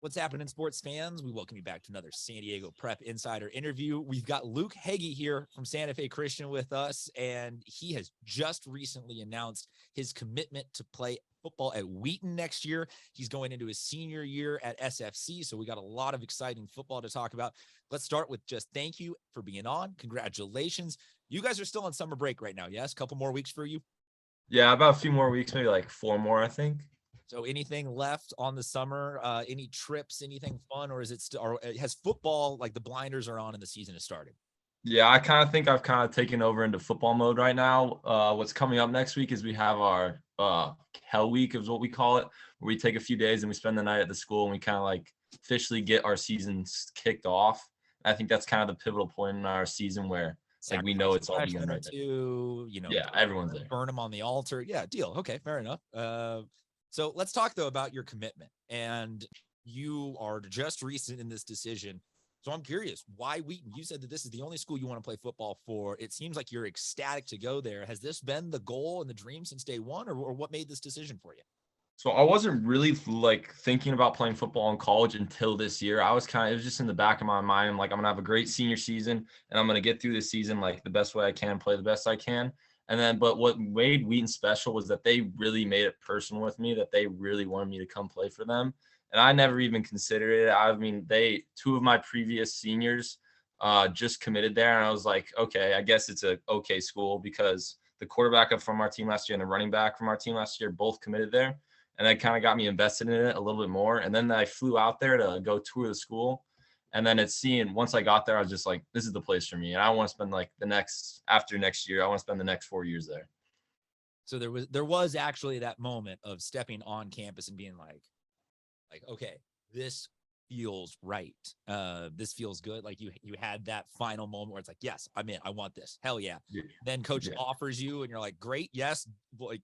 What's happening, sports fans? We welcome you back to another San Diego Prep Insider interview. We've got Luke Heggie here from Santa Fe Christian with us, and he has just recently announced his commitment to play football at Wheaton next year. He's going into his senior year at SFC, so we got a lot of exciting football to talk about. Let's start with just thank you for being on. Congratulations. You guys are still on summer break right now, yes? A couple more weeks for you? Yeah, about a few more weeks, maybe like 4 more, I think. So anything left on the summer, any trips, anything fun, or is it still, or has football, like the blinders are on and the season has started? Yeah, I kind of think I've kind of taken over into football mode right now. What's coming up next week is we have our Hell Week is what we call it, where we take a few days and we spend the night at the school and we kind of like officially get our seasons kicked off. I think that's kind of the pivotal point in our season where like we know it's all begun right to, Yeah, everyone's there. Burn them on the altar. Yeah, deal. Okay, fair enough. So let's talk though about your commitment, and you are just recent in this decision. So I'm curious, why Wheaton? You said that this is the only school you want to play football for. It seems like you're ecstatic to go there. Has this been the goal and the dream since day one, or what made this decision for you? So I wasn't really like thinking about playing football in college until this year. It was just in the back of my mind. I'm like, I'm gonna have a great senior season and I'm gonna get through this season like the best way I can, play the best I can. And then, but what made Wheaton special was that they really made it personal with me, that they really wanted me to come play for them. And I never even considered it. I mean, two of my previous seniors just committed there. And I was like, okay, I guess it's a okay school because the quarterback from our team last year and the running back from our team last year both committed there. And that kind of got me invested in it a little bit more. And then I flew out there to go tour the school. And then once I got there, I was just like, this is the place for me. And I want to spend like after next year, I want to spend the next 4 years there. So there was actually that moment of stepping on campus and being like, okay, this feels right. This feels good. Like you had that final moment where it's like, yes, I'm in. I want this. Hell yeah. Then coach offers you and you're like, great. Yes. Like,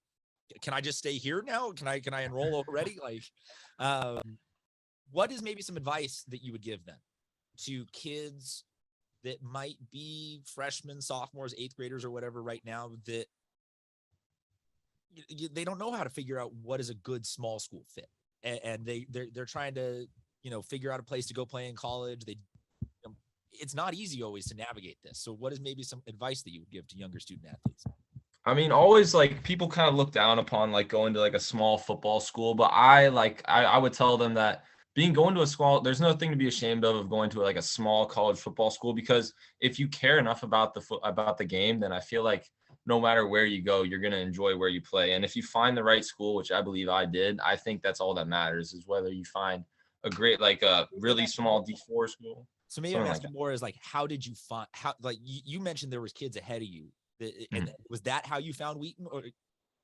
can I just stay here now? Can I enroll already? Like, what is maybe some advice that you would give them to kids that might be freshmen, sophomores, eighth graders, or whatever right now that they don't know how to figure out what is a good small school fit, and they're trying to figure out a place to go play in college. It's not easy always to navigate this. So, what is maybe some advice that you would give to younger student athletes? I mean, always like people kind of look down upon like going to like a small football school, but I would tell them that going to a school, there's nothing to be ashamed of going to like a small college football school, because if you care enough about the game, then I feel like no matter where you go, you're going to enjoy where you play. And if you find the right school, which I believe I did, I think that's all that matters, is whether you find a great, like a really small D4 school. So maybe I'm asking more is like, how did you find, like you mentioned there was kids ahead of you. And was that how you found Wheaton? Or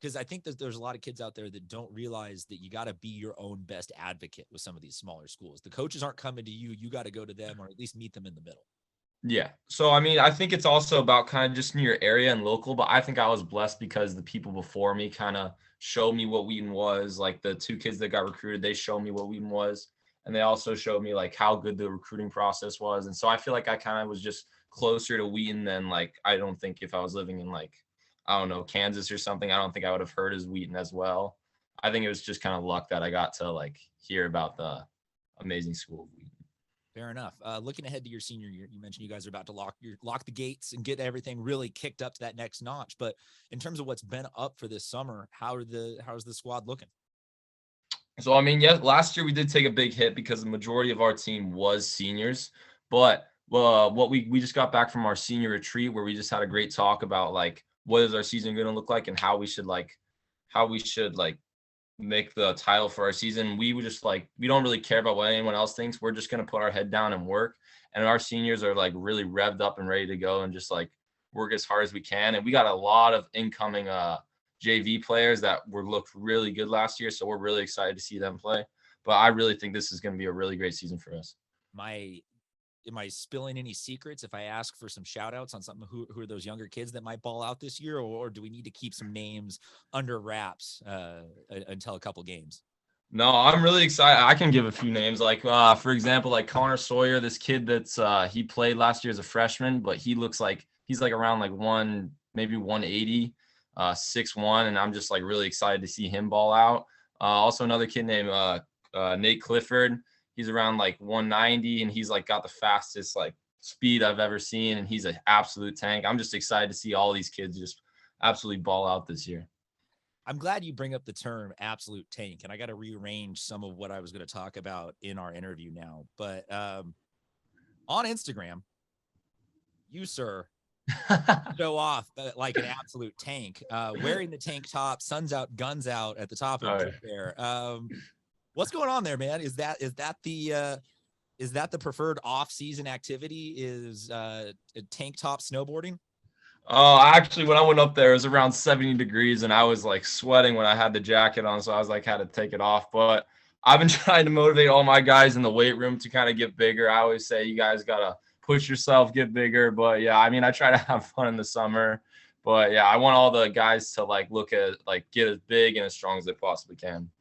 because I think that there's a lot of kids out there that don't realize that you got to be your own best advocate with some of these smaller schools. The coaches aren't coming to you. You got to go to them, or at least meet them in the middle. Yeah. So, I mean, I think it's also about kind of just in your area and local, but I think I was blessed because the people before me kind of showed me what Wheaton was. Like the two kids that got recruited, they showed me what Wheaton was. And they also showed me like how good the recruiting process was. And so I feel like I kind of was just closer to Wheaton than like, I don't think if I was living in like, I don't know, Kansas or something, I don't think I would have heard as Wheaton as well. I think it was just kind of luck that I got to like hear about the amazing school of Wheaton. Fair enough. Looking ahead to your senior year, you mentioned you guys are about to lock the gates and get everything really kicked up to that next notch. But in terms of what's been up for this summer, how's the squad looking? So, I mean, yes, last year we did take a big hit because the majority of our team was seniors. But what we just got back from our senior retreat, where we just had a great talk about like what is our season going to look like and how we should make the title for our season. We would just like, we don't really care about what anyone else thinks. We're just going to put our head down and work. And our seniors are like really revved up and ready to go and just like work as hard as we can. And we got a lot of incoming JV players that looked really good last year. So we're really excited to see them play. But I really think this is going to be a really great season for us. Am I spilling any secrets if I ask for some shout outs on something? Who are those younger kids that might ball out this year, or do we need to keep some names under wraps until a couple games? No, I'm really excited. I can give a few names. Like, for example, like Connor Sawyer, this kid that's he played last year as a freshman, but he looks like he's like around like maybe 180, 6'1", and I'm just like really excited to see him ball out. Also another kid named Nate Clifford. He's around like 190, and he's like got the fastest like speed I've ever seen, and he's an absolute tank. I'm just excited to see all these kids just absolutely ball out this year. I'm glad you bring up the term absolute tank, and I got to rearrange some of what I was going to talk about in our interview now. But on Instagram, you, sir, show off like an absolute tank, wearing the tank top, sun's out, guns out at the top of it there. What's going on there, man? Is that the preferred off-season activity? Is tank top snowboarding? Oh, actually, when I went up there, it was around 70 degrees, and I was like sweating when I had the jacket on, so I was like had to take it off. But I've been trying to motivate all my guys in the weight room to kind of get bigger. I always say you guys gotta push yourself, get bigger. But yeah, I mean, I try to have fun in the summer. But yeah, I want all the guys to like look at like get as big and as strong as they possibly can.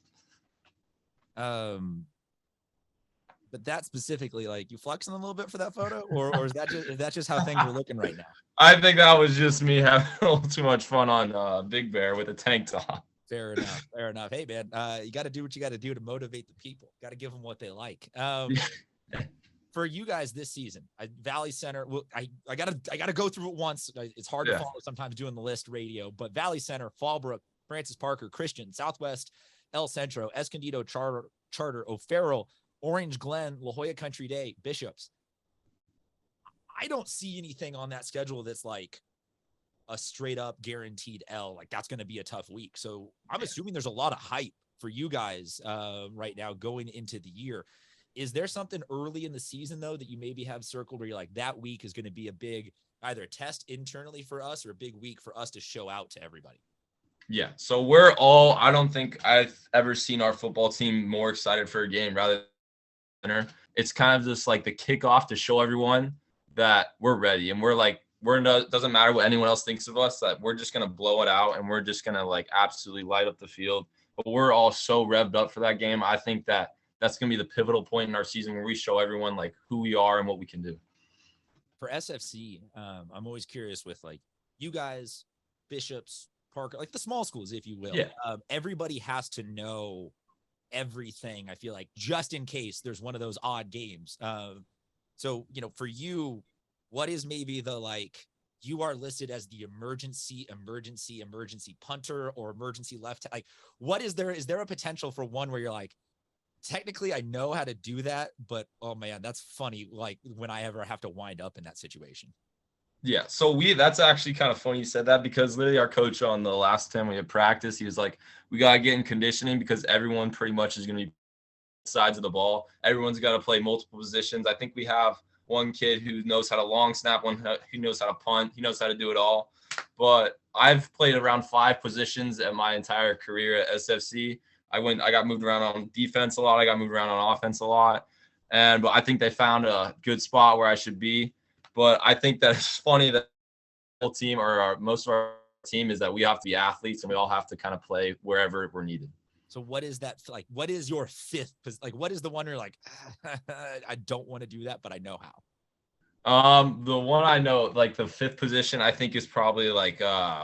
But that specifically, like, you flexing a little bit for that photo, or is that just how things are looking right now? I think that was just me having a little too much fun on Big Bear with a tank top. Fair enough. Hey, man, you got to do what you got to do to motivate the people. Got to give them what they like. For you guys this season, Valley Center. Well, I gotta go through it once. It's hard to follow sometimes doing the list radio, but Valley Center, Fallbrook, Francis Parker, Christian, Southwest, El Centro, Escondido, Charter, O'Farrell, Orange Glen, La Jolla Country Day, Bishops. I don't see anything on that schedule that's like a straight up guaranteed L. Like that's going to be a tough week. So I'm assuming there's a lot of hype for you guys right now going into the year. Is there something early in the season though that you maybe have circled where you're like, that week is going to be a big either a test internally for us or a big week for us to show out to everybody? Yeah. So I don't think I've ever seen our football team more excited for a game rather than it's kind of just like the kickoff to show everyone that we're ready. And doesn't matter what anyone else thinks of us, that we're just going to blow it out and we're just going to like absolutely light up the field. But we're all so revved up for that game. I think that's going to be the pivotal point in our season where we show everyone like who we are and what we can do. For SFC, I'm always curious with like you guys, Bishops, Parker, like the small schools, if you will. Yeah. Everybody has to know everything, I feel like, just in case there's one of those odd games. So, for you, what is maybe the like, you are listed as the emergency punter or emergency left? Like, what is there a potential for one where you're like, technically I know how to do that, but oh man, that's funny. Like when I ever have to wind up in that situation. Yeah. So that's actually kind of funny you said that, because literally our coach on the last time we had practice, he was like, we got to get in conditioning because everyone pretty much is going to be sides of the ball. Everyone's got to play multiple positions. I think we have one kid who knows how to long snap, one who knows how to punt. He knows how to do it all. But I've played around 5 positions at my entire career at SFC. I got moved around on defense a lot. I got moved around on offense a lot. But I think they found a good spot where I should be. But I think that it's funny that the whole team or most of our team is that we have to be athletes and we all have to kind of play wherever we're needed. So what is that like? What is your fifth? Like, what is the one you're like, I don't want to do that, but I know how? The one I know, like the 5th position, I think is probably like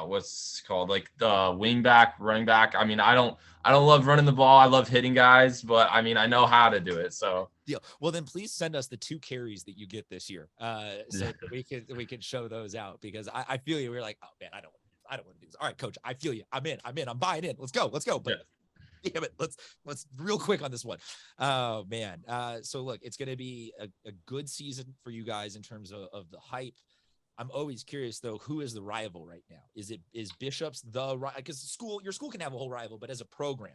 what's called like the wing back, running back. I mean, I don't love running the ball. I love hitting guys, but I mean, I know how to do it. So deal. Well, then please send us the 2 carries that you get this year, so that we can show those out, because I feel you. We're like, oh man, I don't want to do this. All right, coach, I feel you. I'm in. I'm buying in. Let's go. But damn it, let's real quick on this one. Oh man. So look, it's going to be a good season for you guys in terms of the hype. I'm always curious though, who is the rival right now? Is Bishops because your school can have a whole rival, but as a program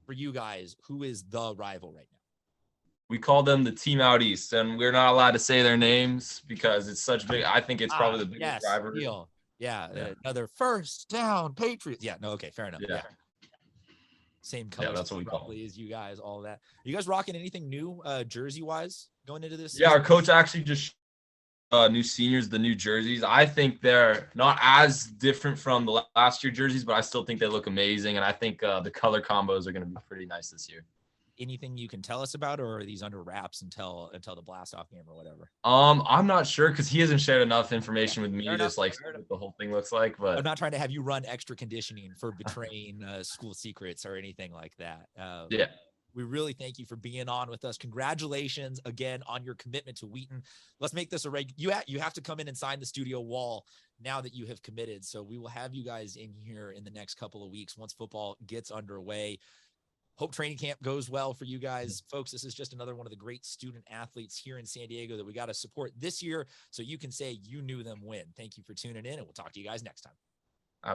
for you guys, who is the rival right now? We call them the team out east, and we're not allowed to say their names because it's such big. I think it's probably the biggest rivalry. Yeah. Another first down Patriots. Yeah. No. Okay. Fair enough. Yeah. Same color. Yeah, that's what we call it. As you guys, all of that. Are you guys rocking anything new jersey wise going into this? Yeah, season? Our coach actually just new seniors, the new jerseys. I think they're not as different from the last year jerseys, but I still think they look amazing. And I think the color combos are going to be pretty nice this year. Anything you can tell us about, or are these under wraps until the blast off game or whatever? I'm not sure because he hasn't shared enough information with me to like what the whole thing looks like. But I'm not trying to have you run extra conditioning for betraying school secrets or anything like that. Yeah. We really thank you for being on with us. Congratulations again on your commitment to Wheaton. Let's make this a you have to come in and sign the studio wall now that you have committed. So we will have you guys in here in the next couple of weeks once football gets underway. Hope training camp goes well for you guys. Folks, this is just another one of the great student athletes here in San Diego that we got to support this year so you can say you knew them when. Thank you for tuning in, and we'll talk to you guys next time.